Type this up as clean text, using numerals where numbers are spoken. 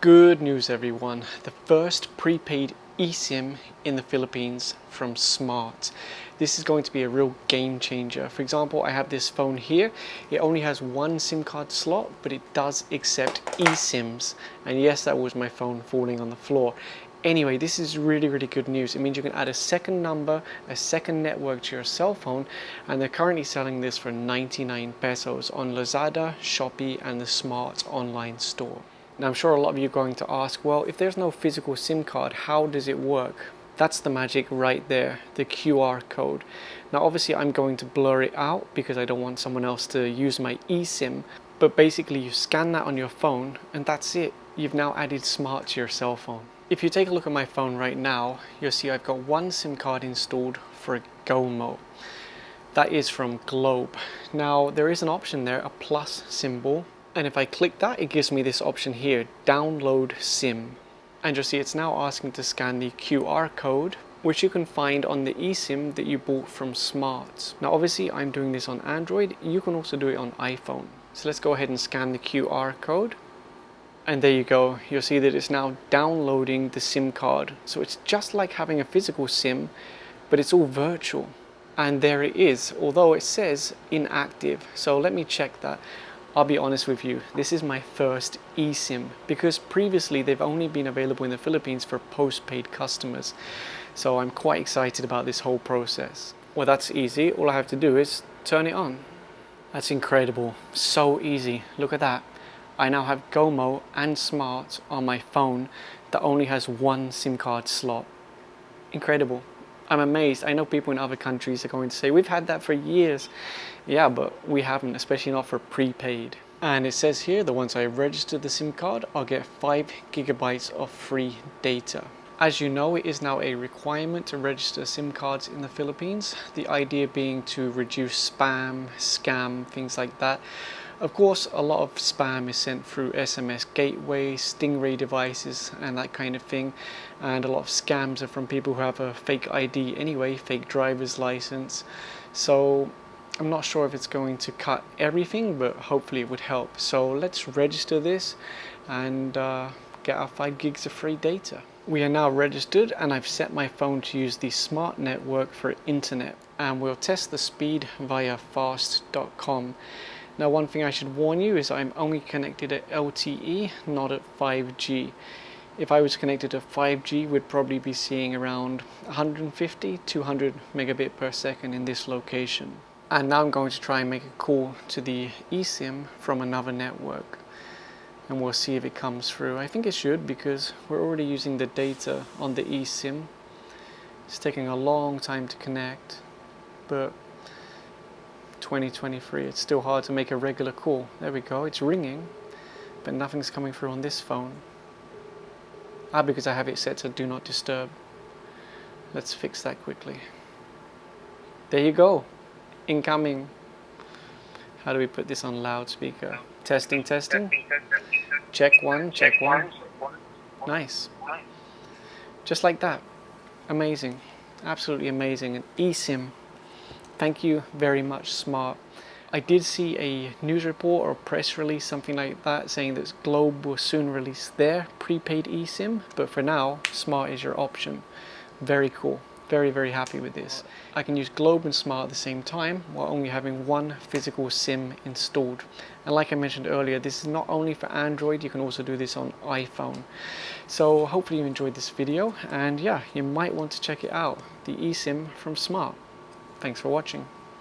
Good news everyone, the first prepaid eSIM in the Philippines from Smart. This is going to be a real game changer. For example, I have this phone here. It only has one SIM card slot, but it does accept eSIMs. And yes, that was my phone falling on the floor. Anyway, this is really good news. It means you can add a second number, a second network to your cell phone, and they're currently selling this for 99 pesos on Lazada, Shopee, and the Smart online store. Now I'm sure a lot of you are going to ask, well, if there's no physical SIM card, how does it work? That's the magic right there, the QR code. Now obviously I'm going to blur it out because I don't want someone else to use my eSIM, but basically you scan that on your phone and that's it. You've now added Smart to your cell phone. If you take a look at my phone right now, you'll see I've got one SIM card installed for GOMO. That is from Globe. Now there is an option there, a plus symbol. And if I click that, it gives me this option here, download SIM. And you'll see it's now asking to scan the QR code, which you can find on the eSIM that you bought from Smart. Now obviously I'm doing this on Android, you can also do it on iPhone. So let's go ahead and scan the QR code. And there you go, you'll see that it's now downloading the SIM card. So it's just like having a physical SIM, but it's all virtual. And there it is, although it says inactive. So let me check that. I'll be honest with you, this is my first eSIM because previously they've only been available in the Philippines for postpaid customers. So I'm quite excited about this whole process. Well, that's easy. All I have to do is turn it on. That's incredible. So easy. Look at that. I now have GOMO and Smart on my phone that only has one SIM card slot. Incredible. I'm amazed. I know people in other countries are going to say, we've had that for years. Yeah, but we haven't, especially not for prepaid. And it says here that once I register the SIM card, I'll get 5 gigabytes of free data. As you know, it is now a requirement to register SIM cards in the Philippines. The idea being to reduce spam, scam, things like that. Of course, a lot of spam is sent through SMS gateways, stingray devices, and that kind of thing. And a lot of scams are from people who have a fake ID anyway, fake driver's license. So I'm not sure if it's going to cut everything, but hopefully it would help. So let's register this and get our 5 gigs of free data. We are now registered and I've set my phone to use the Smart network for internet. And we'll test the speed via fast.com. Now one thing I should warn you is I'm only connected at LTE, not at 5G. If I was connected to 5G, we'd probably be seeing around 150, 200 megabit per second in this location. And now I'm going to try and make a call to the eSIM from another network. And we'll see if it comes through. I think it should because we're already using the data on the eSIM. It's taking a long time to connect, but 2023, it's still hard to make a regular call. There we go, it's ringing, but nothing's coming through on this phone. Because I have it set to do not disturb. Let's fix that quickly. There you go, incoming. How do we put this on loudspeaker? Testing. Check one. Nice. Just like that. Amazing, absolutely amazing. An eSIM. Thank you very much, Smart. I did see a news report or press release, something like that, saying that Globe will soon release their prepaid eSIM, but for now, Smart is your option. Very cool. Very happy with this. I can use Globe and Smart at the same time while only having one physical SIM installed. And like I mentioned earlier, this is not only for Android, you can also do this on iPhone. So hopefully you enjoyed this video, and yeah, you might want to check it out, the eSIM from Smart. Thanks for watching.